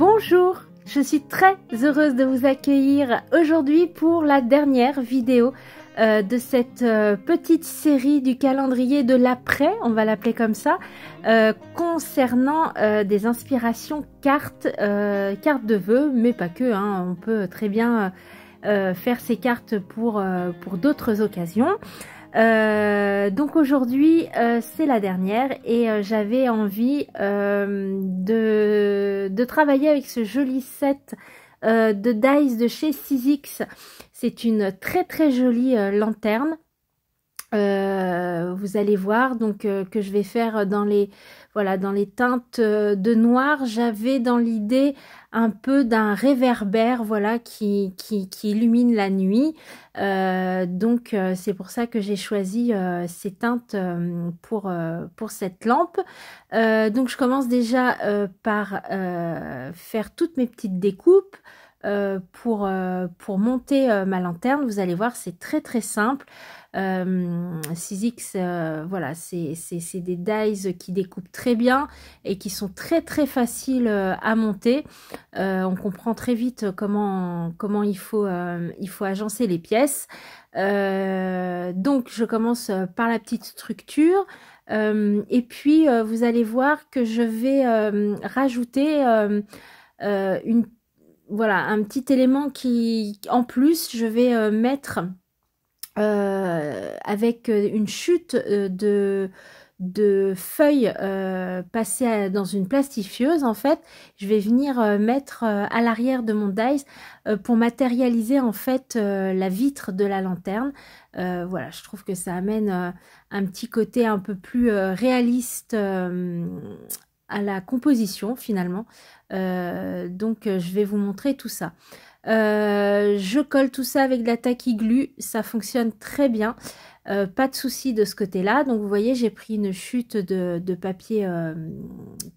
Bonjour, je suis très heureuse de vous accueillir aujourd'hui pour la dernière vidéo de cette petite série du calendrier de l'après, on va l'appeler comme ça, concernant des inspirations cartes de vœux, mais pas que, hein, on peut très bien faire ces cartes pour d'autres occasions. Donc aujourd'hui c'est la dernière et j'avais envie de travailler avec ce joli set de dice de chez Sizzix. C'est une très jolie lanterne. Vous allez voir donc que je vais faire dans les teintes de noir. J'avais dans l'idée un peu d'un réverbère, voilà, qui illumine la nuit. Donc c'est pour ça que j'ai choisi ces teintes pour cette lampe. Donc je commence déjà par faire toutes mes petites découpes pour monter ma lanterne. Vous allez voir, c'est très simple. Sizzix, voilà, c'est des dies qui découpent très bien et qui sont très faciles à monter. On comprend très vite comment il faut agencer les pièces. Donc je commence par la petite structure et puis vous allez voir que je vais rajouter un petit élément qui en plus je vais mettre avec une chute de feuilles passées dans une plastifieuse. En fait, je vais venir mettre à l'arrière de mon dice pour matérialiser en fait la vitre de la lanterne. Voilà, je trouve que ça amène un petit côté un peu plus réaliste à la composition finalement. Donc je vais vous montrer tout ça. Je colle tout ça avec de la tacky glue, ça fonctionne très bien, pas de souci de ce côté là. Donc vous voyez, j'ai pris une chute de papier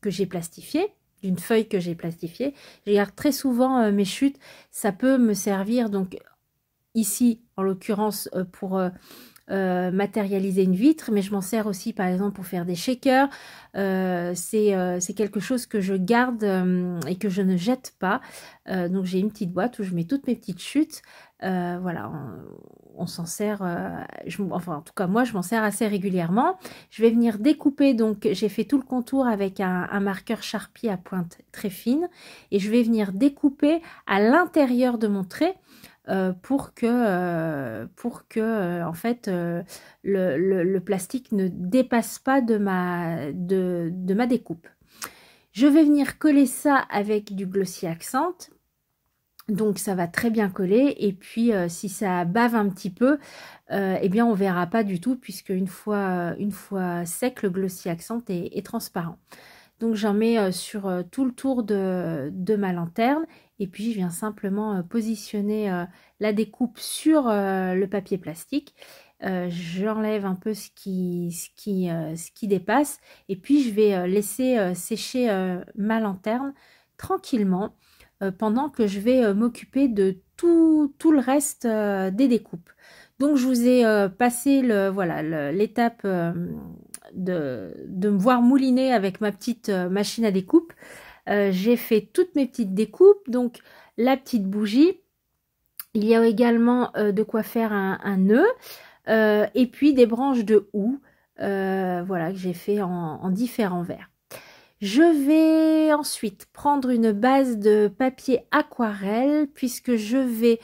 que j'ai plastifié, d'une feuille que j'ai plastifiée. Je garde très souvent mes chutes, ça peut me servir donc ici en l'occurrence pour matérialiser une vitre, mais je m'en sers aussi par exemple pour faire des shakers. C'est quelque chose que je garde et que je ne jette pas. Donc j'ai une petite boîte où je mets toutes mes petites chutes. Voilà, on s'en sert, enfin en tout cas moi je m'en sers assez régulièrement. Je vais venir découper, donc j'ai fait tout le contour avec un marqueur Sharpie à pointe très fine et je vais venir découper à l'intérieur de mon trait pour que en fait le plastique ne dépasse pas de ma découpe. Je vais venir coller ça avec du Glossy Accent, donc ça va très bien coller. Et puis si ça bave un petit peu, eh bien on verra pas du tout, puisque une fois sec, le Glossy Accent est transparent. Donc j'en mets sur tout le tour de ma lanterne et puis je viens simplement positionner la découpe sur le papier plastique. J'enlève un peu ce qui dépasse et puis je vais laisser sécher ma lanterne tranquillement pendant que je vais m'occuper de tout le reste des découpes. Donc je vous ai passé l'étape de me voir mouliner avec ma petite machine à découpe. J'ai fait toutes mes petites découpes, donc la petite bougie. Il y a également de quoi faire un nœud et puis des branches de houx, voilà, que j'ai fait en différents verres. Je vais ensuite prendre une base de papier aquarelle, puisque je vais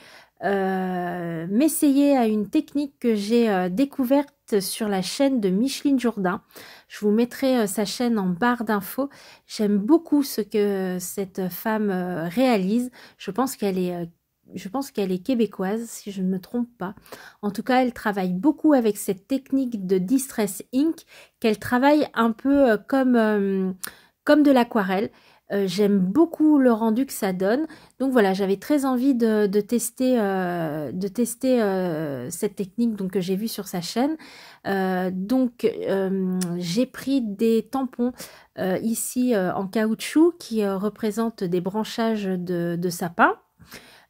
m'essayer à une technique que j'ai découverte sur la chaîne de Micheline Jourdain. Je vous mettrai sa chaîne en barre d'infos. J'aime beaucoup ce que cette femme réalise. Je pense qu'elle est québécoise, si je ne me trompe pas. En tout cas, elle travaille beaucoup avec cette technique de Distress Ink, qu'elle travaille un peu comme de l'aquarelle. J'aime beaucoup le rendu que ça donne. Donc voilà, j'avais très envie de tester cette technique donc, que j'ai vue sur sa chaîne. J'ai pris des tampons ici en caoutchouc qui représentent des branchages de sapin.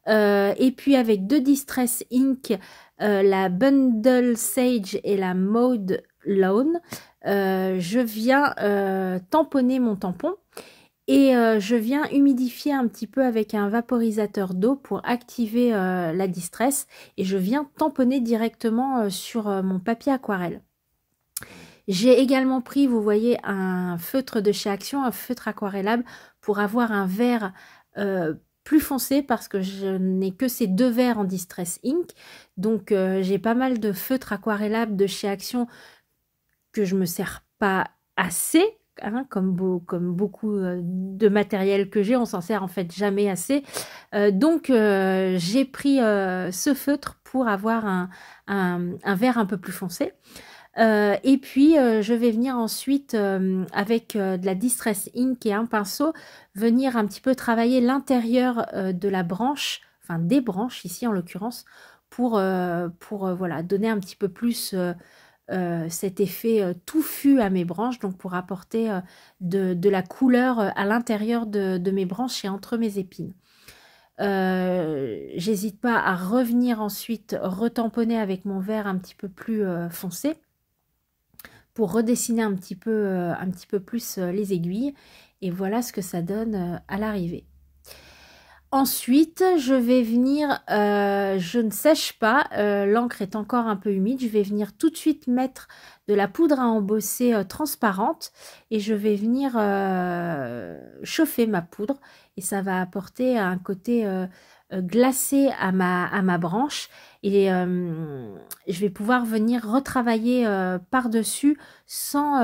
Et puis avec deux Distress Ink, la Bundle Sage et la Maude Lawn, je viens tamponner mon tampon. Et je viens humidifier un petit peu avec un vaporisateur d'eau pour activer la distress. Et je viens tamponner directement sur mon papier aquarelle. J'ai également pris, vous voyez, un feutre de chez Action, un feutre aquarellable pour avoir un vert plus foncé parce que je n'ai que ces deux verres en Distress Ink. Donc j'ai pas mal de feutres aquarellables de chez Action que je me sers pas assez. Hein, comme beaucoup de matériel que j'ai, on s'en sert en fait jamais assez. Donc j'ai pris ce feutre pour avoir un vert un peu plus foncé. Et puis je vais venir ensuite avec de la Distress Ink et un pinceau venir un petit peu travailler l'intérieur de la branche, enfin des branches ici en l'occurrence, pour voilà, donner un petit peu plus cet effet touffu à mes branches, donc pour apporter de la couleur à l'intérieur de mes branches et entre mes épines. J'hésite pas à revenir ensuite retamponner avec mon verre un petit peu plus foncé pour redessiner un petit peu plus les aiguilles. Et voilà ce que ça donne à l'arrivée. Ensuite, je vais venir, je ne sèche pas, l'encre est encore un peu humide, je vais venir tout de suite mettre de la poudre à embosser transparente et je vais venir chauffer ma poudre et ça va apporter un côté glacé à ma branche et je vais pouvoir venir retravailler par-dessus sans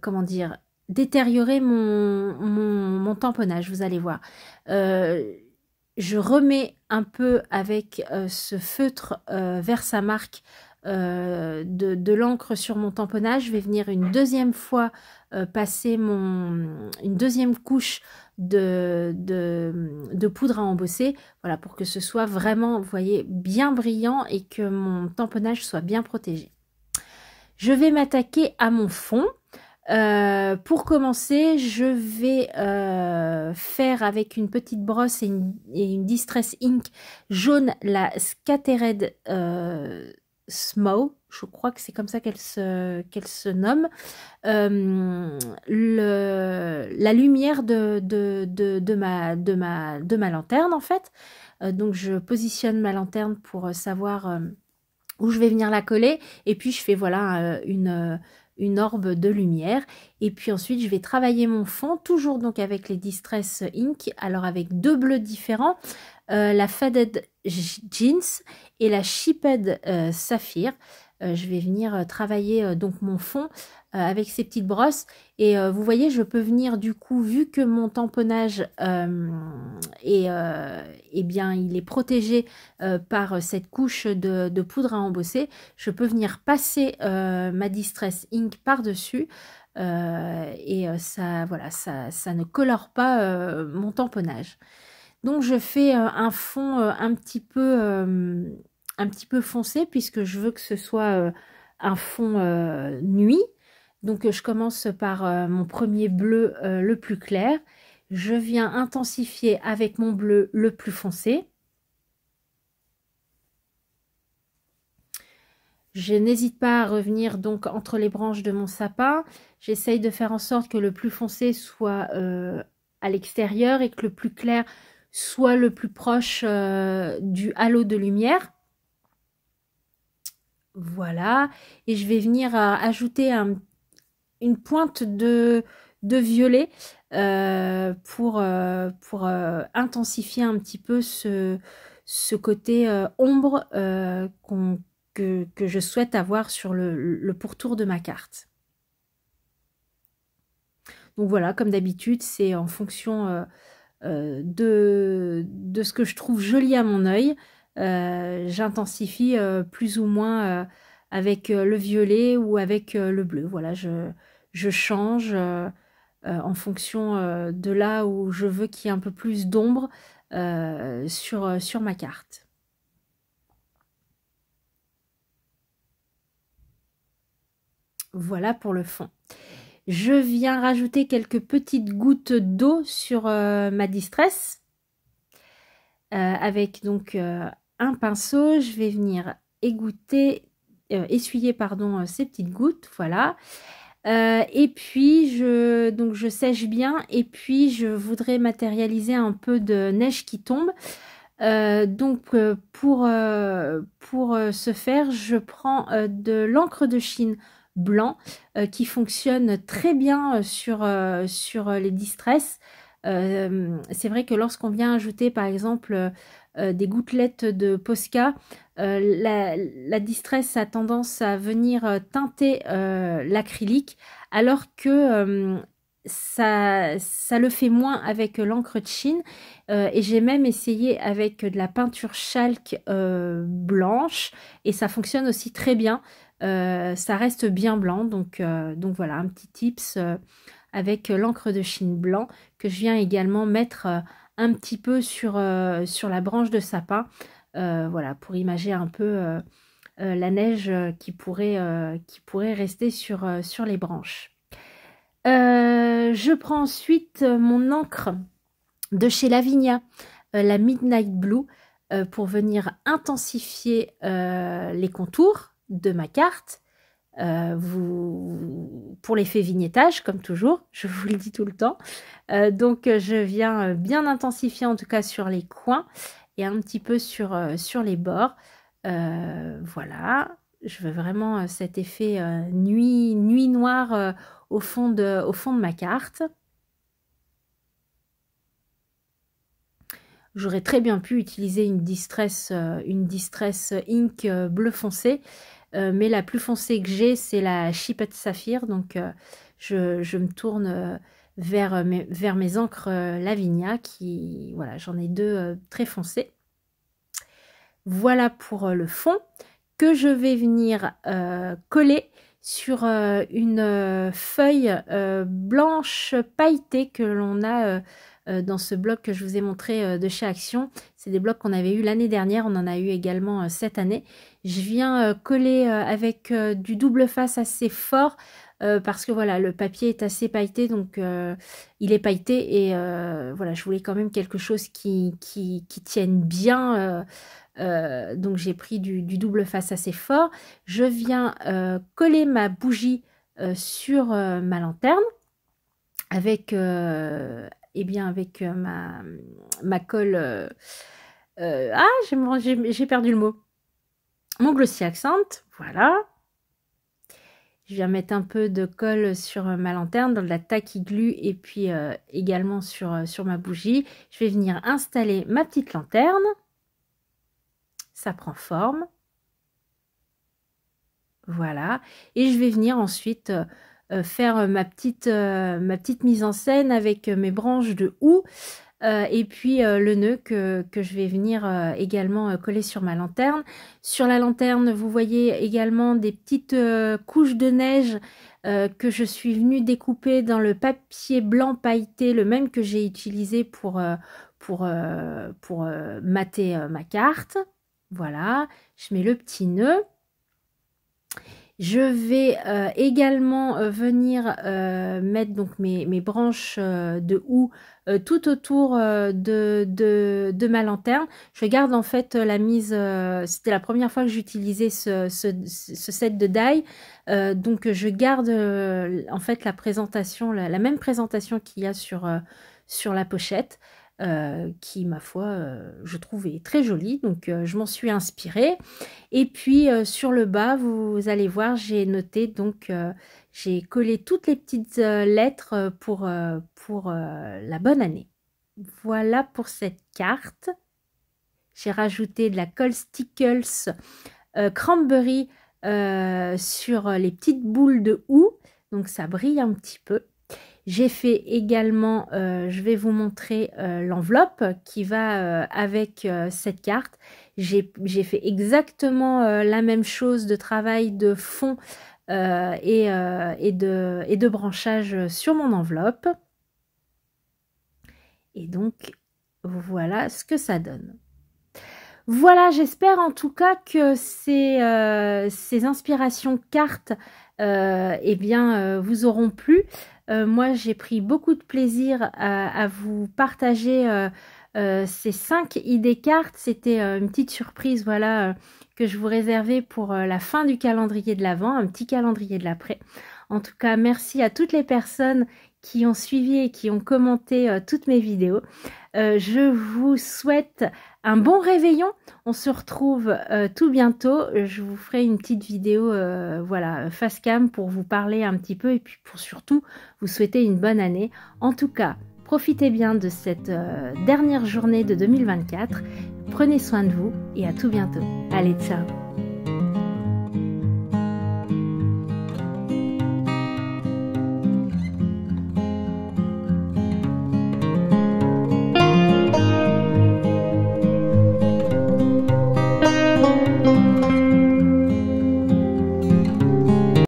comment dire, détériorer mon tamponnage, vous allez voir. Je remets un peu avec ce feutre Versamark de l'encre sur mon tamponnage. Je vais venir une deuxième fois passer une deuxième couche de poudre à embosser, voilà, pour que ce soit vraiment, vous voyez, bien brillant et que mon tamponnage soit bien protégé. Je vais m'attaquer à mon fond. Pour commencer, je vais faire avec une petite brosse et une Distress Ink jaune la Scattered Smoke, je crois que c'est comme ça qu'elle se nomme, la lumière de ma lanterne en fait. Donc je positionne ma lanterne pour savoir où je vais venir la coller et puis je fais voilà une orbe de lumière et puis ensuite je vais travailler mon fond toujours donc avec les Distress Ink, alors avec deux bleus différents, la Faded Jeans et la Chipped Saphir. Je vais venir travailler donc mon fond avec ces petites brosses et vous voyez je peux venir du coup, vu que mon tamponnage eh bien il est protégé par cette couche de poudre à embosser, je peux venir passer ma Distress Ink par dessus et ça voilà, ça ne colore pas mon tamponnage. Donc je fais un fond un petit peu foncé puisque je veux que ce soit un fond nuit. Donc je commence par mon premier bleu le plus clair. Je viens intensifier avec mon bleu le plus foncé. Je n'hésite pas à revenir donc entre les branches de mon sapin. J'essaye de faire en sorte que le plus foncé soit à l'extérieur et que le plus clair soit le plus proche du halo de lumière. Voilà. Et je vais venir ajouter une pointe de violet pour intensifier un petit peu ce côté ombre que je souhaite avoir sur le pourtour de ma carte. Donc voilà, comme d'habitude, c'est en fonction de ce que je trouve joli à mon œil. J'intensifie plus ou moins avec le violet ou avec le bleu. Voilà, je change en fonction de là où je veux qu'il y ait un peu plus d'ombre sur ma carte. Voilà pour le fond. Je viens rajouter quelques petites gouttes d'eau sur ma Distress avec donc un pinceau. Je vais venir essuyer pardon ces petites gouttes. Voilà. Et puis donc je sèche bien et puis je voudrais matérialiser un peu de neige qui tombe. Pour ce faire, je prends de l'encre de Chine blanc qui fonctionne très bien sur les distresses. C'est vrai que lorsqu'on vient ajouter par exemple des gouttelettes de Posca, la distress a tendance à venir teinter l'acrylique, alors que ça le fait moins avec l'encre de Chine. Et j'ai même essayé avec de la peinture chalk blanche et ça fonctionne aussi très bien. Ça reste bien blanc, donc voilà, un petit tips avec l'encre de Chine blanc que je viens également mettre un petit peu sur la branche de sapin, voilà, pour imager un peu la neige qui pourrait rester sur les branches. Je prends ensuite mon encre de chez Lavinia, la Midnight Blue, pour venir intensifier les contours de ma carte. Pour l'effet vignettage, comme toujours, je vous le dis tout le temps. Donc je viens bien intensifier en tout cas sur les coins et un petit peu sur les bords. Voilà, je veux vraiment cet effet nuit noire au fond de ma carte. J'aurais très bien pu utiliser une distress ink bleu foncé, mais la plus foncée que j'ai, c'est la Chippette Saphir. Donc, je me tourne vers mes encres Lavinia, voilà, j'en ai deux très foncées. Voilà pour le fond, que je vais venir coller sur une feuille blanche pailletée que l'on a dans ce bloc que je vous ai montré de chez Action. C'est des blocs qu'on avait eu l'année dernière, on en a eu également cette année. Je viens coller avec du double face assez fort parce que voilà, le papier est assez pailleté, donc il est pailleté et voilà, je voulais quand même quelque chose qui tienne bien. Donc j'ai pris du double face assez fort. Je viens coller ma bougie sur ma lanterne avec avec ma colle. J'ai perdu le mot. Mon glossy accent, voilà. Je viens mettre un peu de colle sur ma lanterne, dans de la tacky glue et puis également sur ma bougie. Je vais venir installer ma petite lanterne. Ça prend forme. Voilà. Et je vais venir ensuite faire ma petite mise en scène avec mes branches de houx et puis le nœud que je vais venir également coller sur ma lanterne. Sur la lanterne, vous voyez également des petites couches de neige que je suis venue découper dans le papier blanc pailleté, le même que j'ai utilisé pour mater ma carte. Voilà, je mets le petit nœud. Je vais également venir mettre donc mes branches de houx tout autour de ma lanterne. Je garde en fait la mise, c'était la première fois que j'utilisais ce set de die, donc je garde en fait la présentation, la même présentation qu'il y a sur la pochette. Qui, ma foi, je trouvais très jolie, donc je m'en suis inspirée. Et puis sur le bas, vous allez voir, j'ai noté, donc j'ai collé toutes les petites lettres pour la bonne année. Voilà pour cette carte. J'ai rajouté de la colle Stickles Cranberry sur les petites boules de houx, donc ça brille un petit peu. J'ai fait également, je vais vous montrer l'enveloppe qui va avec cette carte. J'ai fait exactement la même chose de travail de fond et de branchage sur mon enveloppe. Et donc, voilà ce que ça donne. Voilà, j'espère en tout cas que ces inspirations cartes vous auront plu. Moi, j'ai pris beaucoup de plaisir à vous partager ces 5 idées cartes. C'était une petite surprise, voilà, que je vous réservais pour la fin du calendrier de l'Avent, un petit calendrier de l'après. En tout cas, merci à toutes les personnes qui ont suivi et qui ont commenté toutes mes vidéos. Je vous souhaite un bon réveillon. On se retrouve tout bientôt. Je vous ferai une petite vidéo voilà, face cam pour vous parler un petit peu et puis pour surtout vous souhaiter une bonne année. En tout cas, profitez bien de cette dernière journée de 2024. Prenez soin de vous et à tout bientôt. Allez, ciao!